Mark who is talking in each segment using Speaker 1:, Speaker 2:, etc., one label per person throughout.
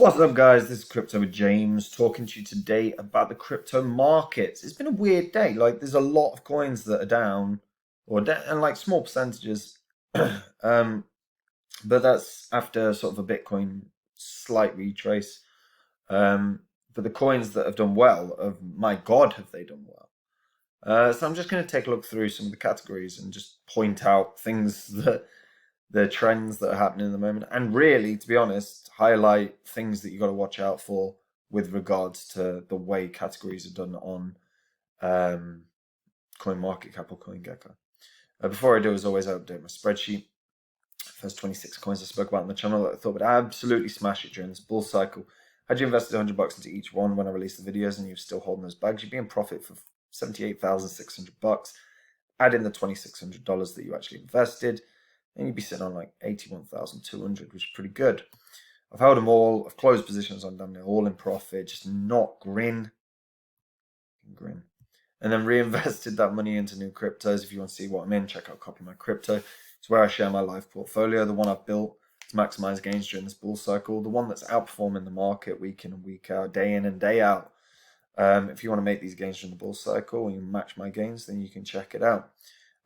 Speaker 1: What's up, guys? This is Crypto with James talking to you today about the crypto markets. It's been a weird day. Like, there's a lot of coins that are down, and like small percentages. um, but that's after sort of a Bitcoin slight retrace. But the coins that have done well, my God, have they done well? So I'm just going to take a look through some of the categories and just point out things that the trends that are happening in the moment, and really, to be honest, highlight things that you got to watch out for with regards to the way categories are done on CoinMarketCap or CoinGecko. Before I do, as always, I update my spreadsheet. First 26 coins I spoke about on the channel that I thought would absolutely smash it during this bull cycle. Had you invested $100 into each one when I released the videos and you're still holding those bags, you'd be in profit for $78,600. Add in the $2,600 that you actually invested, and you'd be sitting on like 81,200, which is pretty good. I've held them all. I've closed positions on them. They're all in profit, just not grin. And then reinvested that money into new cryptos. If you want to see what I'm in, check out Copy My Crypto. It's where I share my live portfolio, the one I've built to maximize gains during this bull cycle, the one that's outperforming the market week in and week out, day in and day out. If you want to make these gains during the bull cycle and you match my gains, then you can check it out.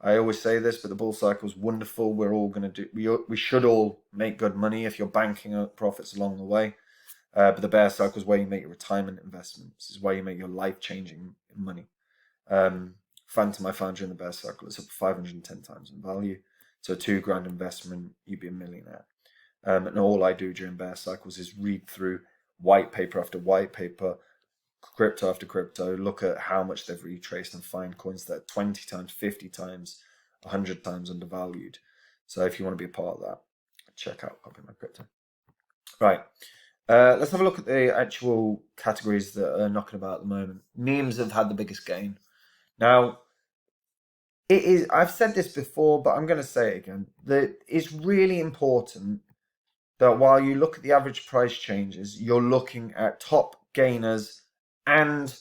Speaker 1: I always say this, but the bull cycle is wonderful. We're all going to do. We should all make good money if you're banking up profits along the way. But the bear cycle is where you make your retirement investments. This is where you make your life-changing money. Phantom I found during the bear cycle, it's up 510 times in value. So a $2,000 investment, you'd be a millionaire. And all I do during bear cycles is read through white paper after white paper, crypto after crypto, look at how much they've retraced and find coins that are 20 times, 50 times, 100 times undervalued. So if you want to be a part of that, check out Copy My Crypto. Right. Let's have a look at the actual categories that are knocking about at the moment. Memes have had the biggest gain. Now, I've said this before, but I'm going to say it again, that it's really important that while you look at the average price changes, you're looking at top gainers and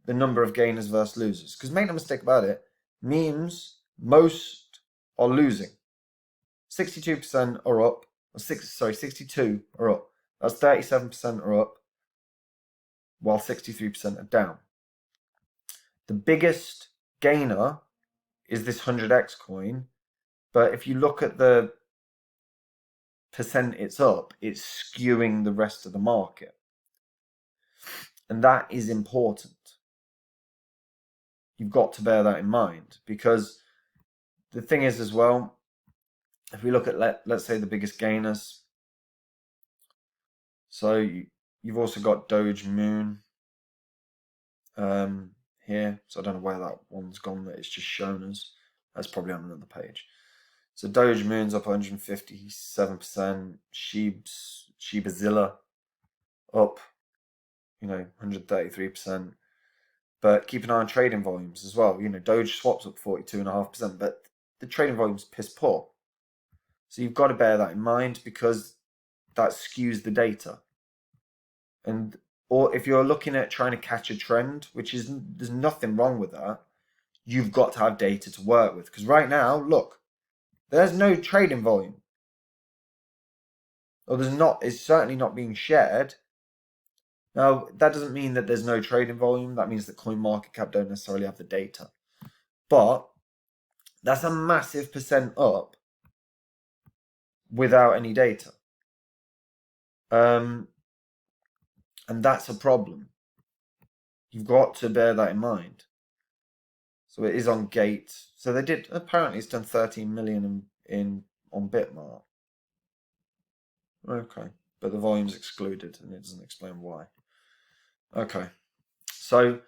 Speaker 1: the number of gainers versus losers. Because make no mistake about it, memes, most are losing. 62% are up, 62 are up. That's 37% are up, while 63% are down. The biggest gainer is this 100x coin, but if you look at the percent it's up, it's skewing the rest of the market. And that is important. You've got to bear that in mind, because the thing is as well, if we look at, let's say, the biggest gainers, so you've also got Doge Moon here. So I don't know where that one's gone, that it's just shown us. That's probably on another page. So Doge Moon's up 157%, Shibazilla up, 133%. But keep an eye on trading volumes as well. Doge swaps up 42.5%, but the trading volume's piss poor. So you've got to bear that in mind, because that skews the data. Or if you're looking at trying to catch a trend, there's nothing wrong with that, you've got to have data to work with. Because right now, look, there's no trading volume. Or there's not, it's certainly not being shared. Now, that doesn't mean that there's no trading volume. That means that CoinMarketCap don't necessarily have the data. But that's a massive percent up without any data. And that's a problem. You've got to bear that in mind. So it is on Gate. So apparently it's done 13 million on Bitmart. Okay. But the volume's excluded and it doesn't explain why. Okay. So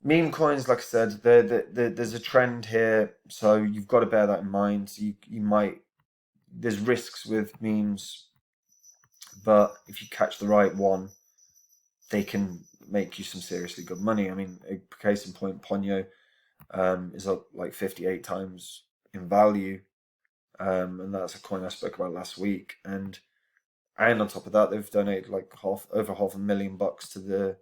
Speaker 1: meme coins, like I said, there's a trend here. So you've got to bear that in mind. So there's risks with memes, but if you catch the right one, they can make you some seriously good money. I mean, a case in point, ponyo is up like 58 times in value, and that's a coin I spoke about last week. And on top of that, they've donated like over $500,000 to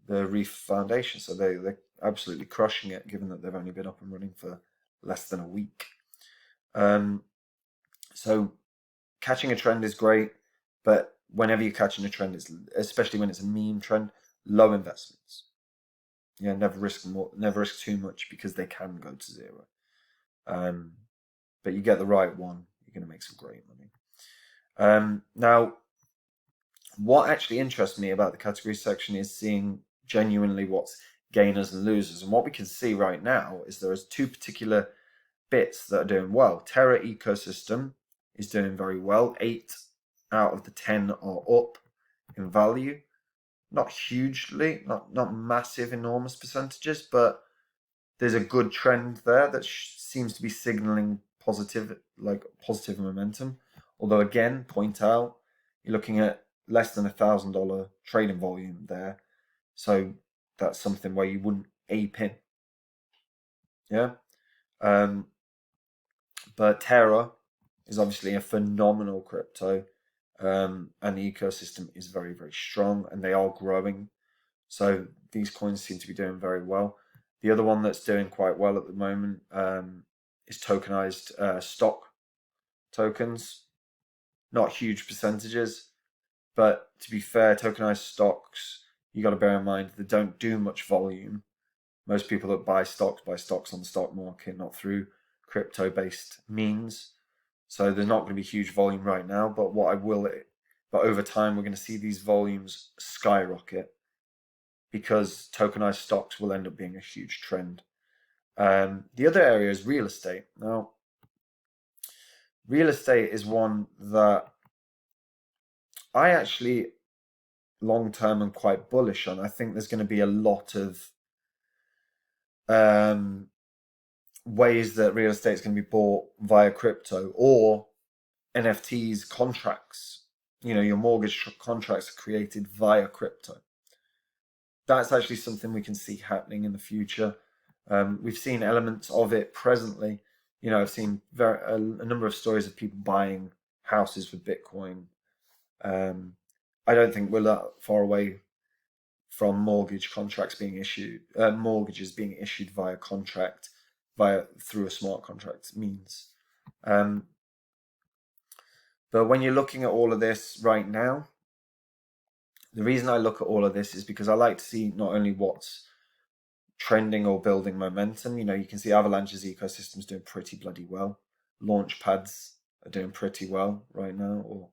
Speaker 1: the Reef Foundation. So they're absolutely crushing it, given that they've only been up and running for less than a week. So catching a trend is great, but whenever you're catching a trend, it's especially when it's a meme trend, low investments. Yeah, never risk too much, because they can go to zero. But you get the right one, you're going to make some great money. Now, what actually interests me about the category section is seeing genuinely what's gainers and losers. And what we can see right now is there is two particular bits that are doing well. Terra ecosystem is doing very well. 8 out of the 10 are up in value. Not hugely, not massive, enormous percentages, but there's a good trend there that seems to be signaling positive momentum. Although again, point out, you're looking at less than $1,000 trading volume there, so that's something where you wouldn't ape in. Yeah. But Terra is obviously a phenomenal crypto, and the ecosystem is very, very strong, and they are growing. So these coins seem to be doing very well. The other one that's doing quite well at the moment is tokenized stock tokens. Not huge percentages, but to be fair, tokenized stocks, you got to bear in mind, they don't do much volume. Most people that buy stocks on the stock market, not through crypto-based means. So there's not going to be huge volume right now, but over time, we're going to see these volumes skyrocket, because tokenized stocks will end up being a huge trend. The other area is real estate. Now, real estate is one that I actually long-term am quite bullish on. I think there's going to be a lot of ways that real estate is going to be bought via crypto or NFTs contracts. Your mortgage contracts are created via crypto. That's actually something we can see happening in the future. We've seen elements of it presently. I've seen a number of stories of people buying houses with Bitcoin. I don't think we're that far away from mortgage contracts being issued, mortgages being issued via contract, through a smart contract means. But when you're looking at all of this right now, the reason I look at all of this is because I like to see not only what's trending or building momentum. You can see Avalanche's ecosystem's doing pretty bloody well. Launch pads are doing pretty well right now.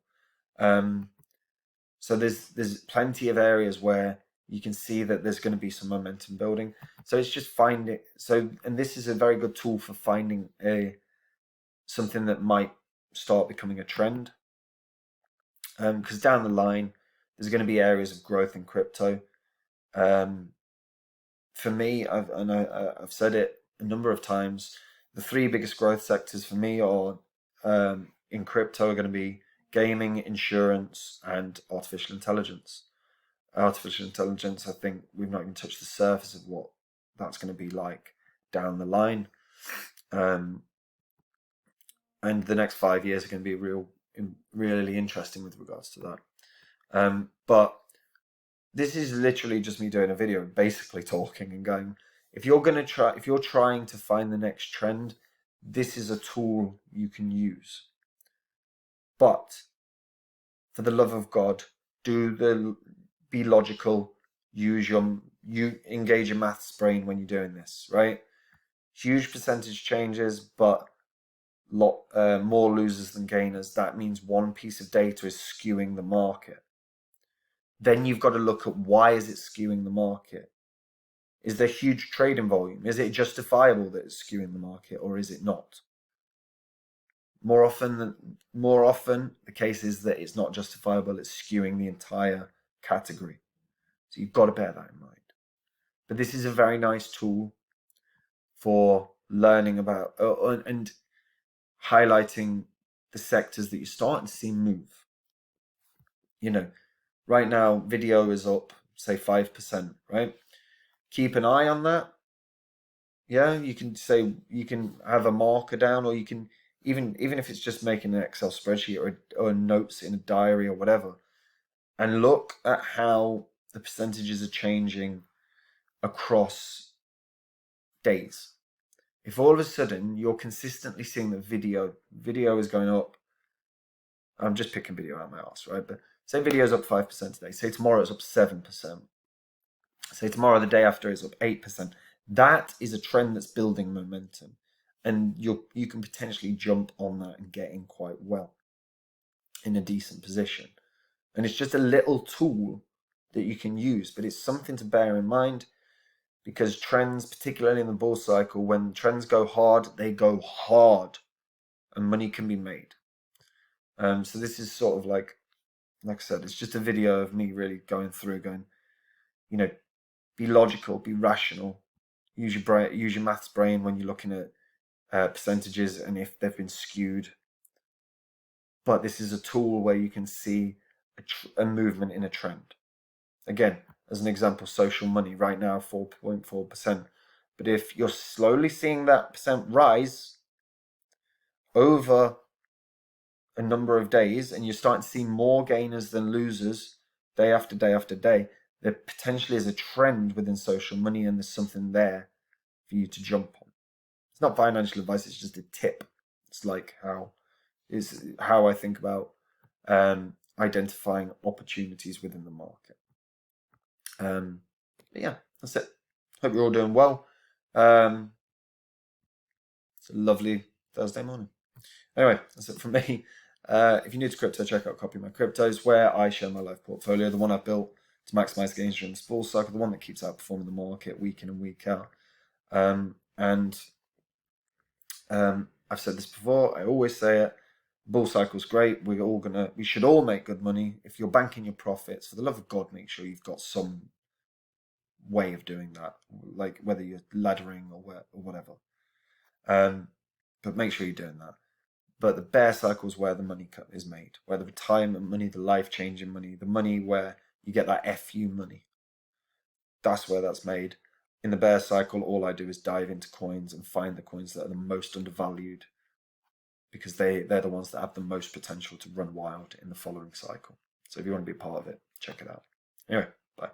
Speaker 1: So there's plenty of areas where you can see that there's going to be some momentum building. So it's just finding. And this is a very good tool for finding something that might start becoming a trend. Because down the line, there's going to be areas of growth in crypto. For me, I've said it a number of times, the 3 biggest growth sectors for me are in crypto are going to be gaming, insurance, and artificial intelligence. Artificial intelligence, I think we've not even touched the surface of what that's going to be like down the line. And the next 5 years are going to be really interesting with regards to that. But this is literally just me doing a video, basically talking and going, if you're trying to find the next trend, this is a tool you can use. But for the love of God, be logical, engage your maths brain when you're doing this, right? Huge percentage changes, but more losers than gainers. That means one piece of data is skewing the market. Then you've got to look at, why is it skewing the market? Is there huge trading volume? Is it justifiable that it's skewing the market, or is it not? More often, the case is that it's not justifiable. It's skewing the entire category. So you've got to bear that in mind. But this is a very nice tool for learning about and highlighting the sectors that you're starting to see move. Right now, video is up, say 5%, right? Keep an eye on that. Yeah, you can have a marker down, or you can even if it's just making an Excel spreadsheet or notes in a diary or whatever, and look at how the percentages are changing across days. If all of a sudden you're consistently seeing that video is going up, I'm just picking video out of my ass, right? But Say video's up 5% today. Say tomorrow it's up 7%. Say tomorrow, the day after, it's up 8%. That is a trend that's building momentum. And you can potentially jump on that and get in quite well in a decent position. And it's just a little tool that you can use, but it's something to bear in mind, because trends, particularly in the bull cycle, when trends go hard, they go hard and money can be made. So this is sort of like I said, it's just a video of me really going through, going, be logical, be rational, use your brain, use your maths brain when you're looking at percentages and if they've been skewed. But this is a tool where you can see a movement in a trend. Again, as an example, social money right now 4.4%. But if you're slowly seeing that percent rise over a number of days, and you're starting to see more gainers than losers day after day after day, there potentially is a trend within social money, and there's something there for you to jump on. It's not financial advice, it's just a tip. It's like how I think about identifying opportunities within the market. But yeah, that's it. Hope you're all doing well. It's a lovely Thursday morning. Anyway, that's it from me. If you're new to crypto, check out Copy My Cryptos, where I share my live portfolio, the one I've built to maximize gains during this bull cycle, the one that keeps outperforming the market week in and week out. I've said this before, I always say it, bull cycle's great, we should all make good money. If you're banking your profits, for the love of God, make sure you've got some way of doing that, like whether you're laddering or whatever. But make sure you're doing that. But the bear cycle is where the money is made, where the retirement money, the life-changing money, the money where you get that FU money. That's where that's made. In the bear cycle, all I do is dive into coins and find the coins that are the most undervalued, because they're the ones that have the most potential to run wild in the following cycle. So if you want to be part of it, check it out. Anyway, bye.